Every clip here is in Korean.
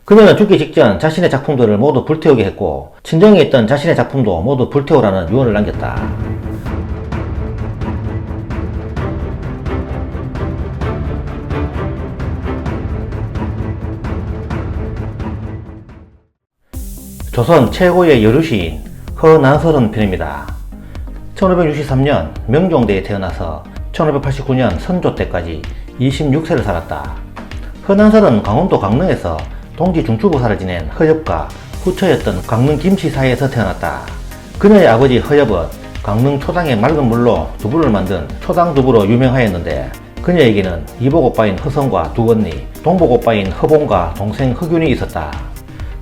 그녀는 죽기 직전 자신의 작품들을 모두 불태우게 했고 친정에 있던 자신의 작품도 모두 불태우라는 유언을 남겼다. 조선 최고의 여류시인 허난설은 편입니다. 1563년 명종대에 태어나서 1589년 선조 때까지 26세를 살았다. 허난설은 강원도 강릉에서 동지 중추부사를 지낸 허엽과 후처였던 강릉 김씨사이에서 태어났다. 그녀의 아버지 허엽은 강릉 초당의 맑은 물로 두부를 만든 초당두부로 유명하였는데 그녀에게는 이복오빠인 허성과 두 언니, 동복오빠인 허봉과 동생 허균이 있었다.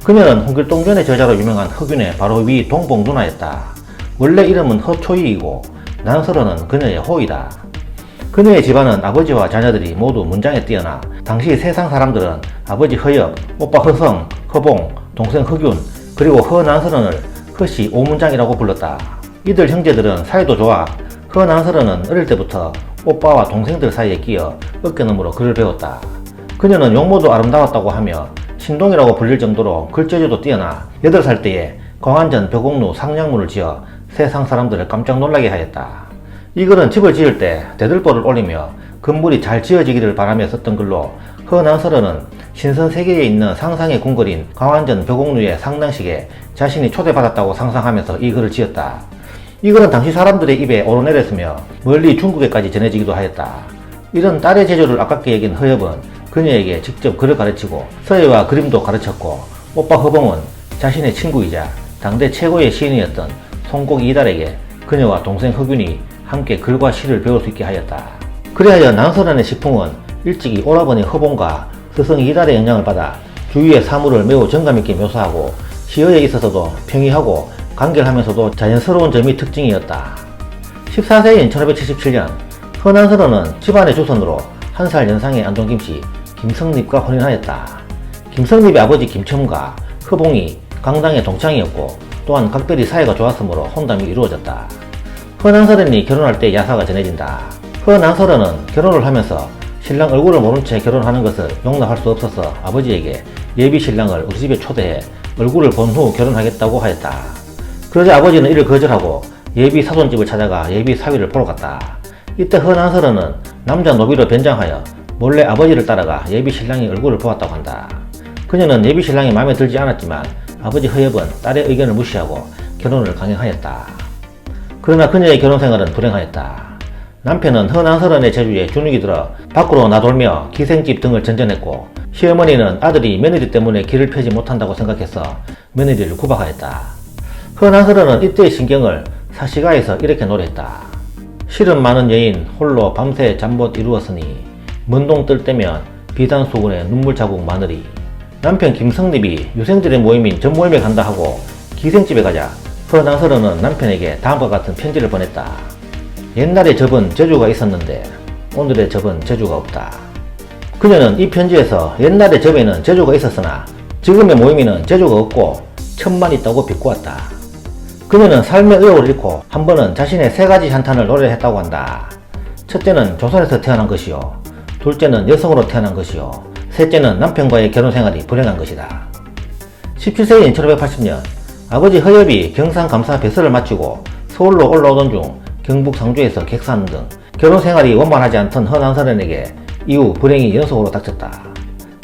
그녀는 홍길동전의 저자로 유명한 허균의 바로 위 동복 누나였다. 원래 이름은 허초이이고 난설은은 그녀의 호이다. 그녀의 집안은 아버지와 자녀들이 모두 문장에 뛰어나 당시 세상 사람들은 아버지 허엽, 오빠 허성, 허봉, 동생 허균, 그리고 허난설은을 허씨 오문장이라고 불렀다. 이들 형제들은 사이도 좋아 허난설은은 어릴 때부터 오빠와 동생들 사이에 끼어 어깨너머로 글을 배웠다. 그녀는 용모도 아름다웠다고 하며 신동이라고 불릴 정도로 글재주도 뛰어나 8살 때에 광안전 벽옥루 상량문을 지어 세상 사람들을 깜짝 놀라게 하였다. 이 글은 집을 지을 때 대들보를 올리며 건물이 잘 지어지기를 바라며 썼던 글로 허난설은은 신선세계에 있는 상상의 궁궐인 광안전 벽옥루의 상당식에 자신이 초대받았다고 상상하면서 이 글을 지었다. 이 글은 당시 사람들의 입에 오르내렸으며 멀리 중국에까지 전해지기도 하였다. 이런 딸의 재주를 아깝게 여긴 허엽은 그녀에게 직접 글을 가르치고 서예와 그림도 가르쳤고 오빠 허봉은 자신의 친구이자 당대 최고의 시인이었던 송곡 이달에게 그녀와 동생 허균이 함께 글과 시를 배울 수 있게 하였다. 그리하여 난설은의 시풍은 일찍이 오라버니 허봉과 스승 이달의 영향을 받아 주위의 사물을 매우 정감있게 묘사하고 시어에 있어서도 평이하고 간결하면서도 자연스러운 점이 특징이었다. 14세인 1577년 허난설은은 집안의 조선으로 1살 연상의 안동김씨 김성립과 혼인하였다. 김성립의 아버지 김첨과 허봉이 강당의 동창이었고 또한 각별히 사이가 좋았으므로 혼담이 이루어졌다. 허난설은이 결혼할 때 야사가 전해진다. 허난설은은 결혼을 하면서 신랑 얼굴을 모른 채 결혼하는 것을 용납할 수 없어서 아버지에게 예비 신랑을 우리 집에 초대해 얼굴을 본 후 결혼하겠다고 하였다. 그러자 아버지는 이를 거절하고 예비 사돈집을 찾아가 예비 사위를 보러 갔다. 이때 허난설은은 남자 노비로 변장하여 몰래 아버지를 따라가 예비 신랑의 얼굴을 보았다고 한다. 그녀는 예비 신랑이 마음에 들지 않았지만 아버지 허엽은 딸의 의견을 무시하고 결혼을 강행하였다. 그러나 그녀의 결혼 생활은 불행하였다. 남편은 허난설은의 재주에 주눅이 들어 밖으로 나돌며 기생집 등을 전전했고 시어머니는 아들이 며느리 때문에 길을 펴지 못한다고 생각해서 며느리를 구박하였다. 허난설은은 이때의 심경을 사시가에서 이렇게 노래했다. 실은 많은 여인 홀로 밤새 잠 못 이루었으니 먼동 뜰 때면 비단 수군에 눈물 자국 마늘이. 남편 김성립이 유생들의 모임인 전모임에 간다 하고 기생집에 가자 허난설은은 남편에게 다음과 같은 편지를 보냈다. 옛날에 접은 재주가 있었는데 오늘의 접은 재주가 없다. 그녀는 이 편지에서 옛날의 접에는 재주가 있었으나 지금의 모임에는 재주가 없고 천만 있다고 비꼬았다. 그녀는 삶의 의욕을 잃고 한 번은 자신의 3가지 한탄을 노래했다고 한다. 첫째는 조선에서 태어난 것이요, 둘째는 여성으로 태어난 것이요, 셋째는 남편과의 결혼생활이 불행한 것이다. 17세인 1580년 아버지 허엽이 경상감사 배설을 마치고 서울로 올라오던 중 경북 상주에서 객사하는 등 결혼생활이 원만하지 않던 허난설은에게 이후 불행이 연속으로 닥쳤다.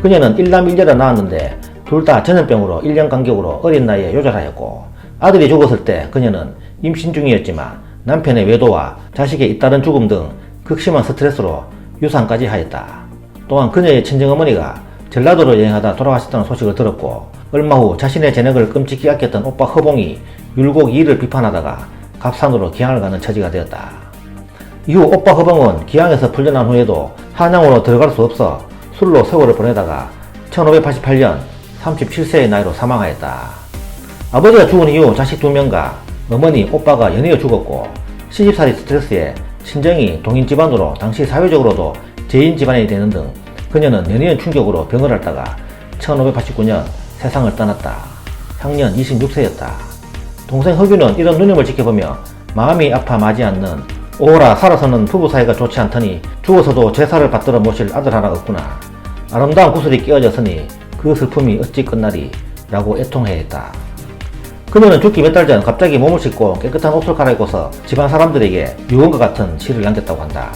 그녀는 1남 1여를 낳았는데 둘 다 전염병으로 1년 간격으로 어린 나이에 요절하였고 아들이 죽었을 때 그녀는 임신 중이었지만 남편의 외도와 자식의 잇따른 죽음 등 극심한 스트레스로 유산까지 하였다. 또한 그녀의 친정어머니가 전라도로 여행하다 돌아가셨다는 소식을 들었고 얼마 후 자신의 재능을 끔찍히 아꼈던 오빠 허봉이 율곡 이를 비판하다가 갑산으로 기양을 가는 처지가 되었다. 이후 오빠 허봉은 기양에서 풀려난 후에도 한양으로 들어갈 수 없어 술로 세월을 보내다가 1588년 37세의 나이로 사망하였다. 아버지가 죽은 이후 자식 2명과 어머니, 오빠가 연이어 죽었고 시집살이 스트레스에 친정이 동인 집안으로 당시 사회적으로도 제인 집안이 되는 등 그녀는 연이은 충격으로 병을 앓다가 1589년 세상을 떠났다. 향년 26세였다. 동생 허균은 이런 누님을 지켜보며 마음이 아파 마지 않는 오호라 살아서는 부부 사이가 좋지 않더니 죽어서도 제사를 받들어 모실 아들 하나 없구나. 아름다운 구슬이 끼어졌으니 그 슬픔이 어찌 끝나리 라고 애통해했다. 그녀는 죽기 몇 달 전 갑자기 몸을 씻고 깨끗한 옷을 갈아입고서 집안 사람들에게 유언과 같은 시를 남겼다고 한다.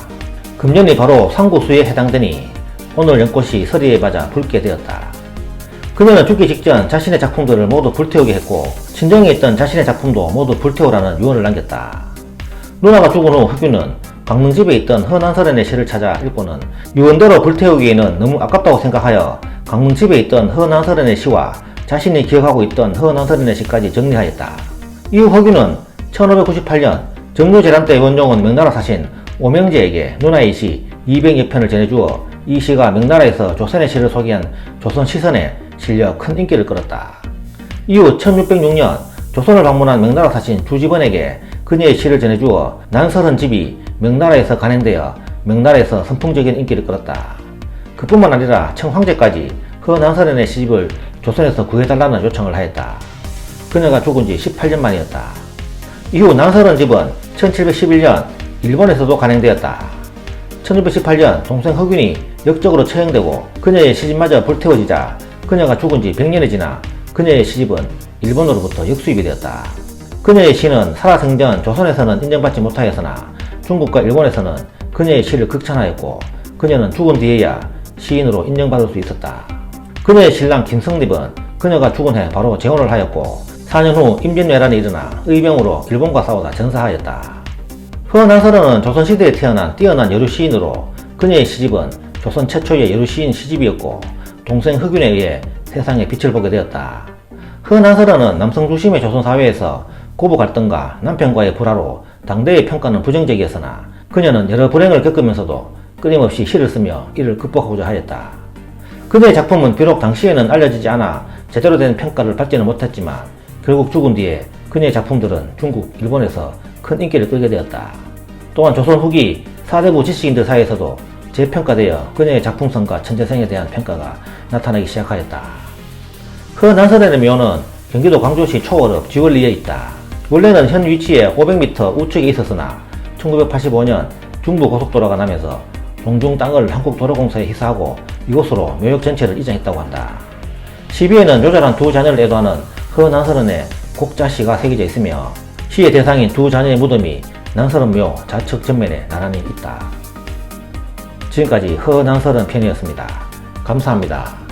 금년이 바로 상구수에 해당되니 오늘 연꽃이 서리에 맞아 붉게 되었다. 그녀는 죽기 직전 자신의 작품들을 모두 불태우게 했고 친정에 있던 자신의 작품도 모두 불태우라는 유언을 남겼다. 누나가 죽은 후 흑유는 강릉집에 있던 허난설현의 시를 찾아 읽고는 유언대로 불태우기에는 너무 아깝다고 생각하여 강릉집에 있던 허난설현의 시와 자신이 기억하고 있던 허난설현의 시까지 정리하였다. 이후 흑유는 1598년 정묘재란 때 원종은 명나라 사신 오명제에게 누나의 시 200여 편을 전해주어 이 시가 명나라에서 조선의 시를 소개한 조선시선에 실려 큰 인기를 끌었다. 이후 1606년 조선을 방문한 명나라 사신 주지번에게 그녀의 시를 전해주어 난설은 집이 명나라에서 간행되어 명나라에서 선풍적인 인기를 끌었다. 그뿐만 아니라 청황제까지 허난설현의 시집을 조선에서 구해달라는 요청을 하였다. 그녀가 죽은 지 18년 만이었다. 이후 난설은 집은 1711년 일본에서도 간행되었다. 1618년 동생 흑윤이 역적으로 처형되고 그녀의 시집마저 불태워지자 그녀가 죽은 지 100년이 지나 그녀의 시집은 일본으로부터 역수입이 되었다. 그녀의 시는 살아생전 조선에서는 인정받지 못하였으나 중국과 일본에서는 그녀의 시를 극찬하였고 그녀는 죽은 뒤에야 시인으로 인정받을 수 있었다. 그녀의 신랑 김성립은 그녀가 죽은 해 바로 재혼을 하였고 4년 후 임진왜란이 일어나 의병으로 일본과 싸우다 전사하였다. 허난설은은 조선시대에 태어난 뛰어난 여류 시인으로 그녀의 시집은 조선 최초의 여류 시인 시집이었고 동생 흑윤에 의해 세상에 빛을 보게 되었다. 허난설은 남성 중심의 조선 사회에서 고부 갈등과 남편과의 불화로 당대의 평가는 부정적이었으나 그녀는 여러 불행을 겪으면서도 끊임없이 시를 쓰며 이를 극복하고자 하였다. 그녀의 작품은 비록 당시에는 알려지지 않아 제대로 된 평가를 받지는 못했지만 결국 죽은 뒤에 그녀의 작품들은 중국, 일본에서 큰 인기를 끌게 되었다. 또한 조선 후기 사대부 지식인들 사이에서도 재평가되어 그녀의 작품성과 천재성에 대한 평가가 나타나기 시작하였다. 허난설의 묘는 경기도 광주시 초월읍 지월리에 있다. 원래는 현 위치에 500m 우측에 있었으나 1985년 중부고속도로가 나면서 동중 땅을 한국도로공사에 희사하고 이곳으로 묘역 전체를 이전했다고 한다. 시비에는 요절한 두 자녀를 애도하는 허난설의 곡자시가 새겨져 있으며 시의 대상인 두 자녀의 무덤이 난설은묘 좌측 전면에 나란히 있다. 지금까지 허난설은 편이었습니다. 감사합니다.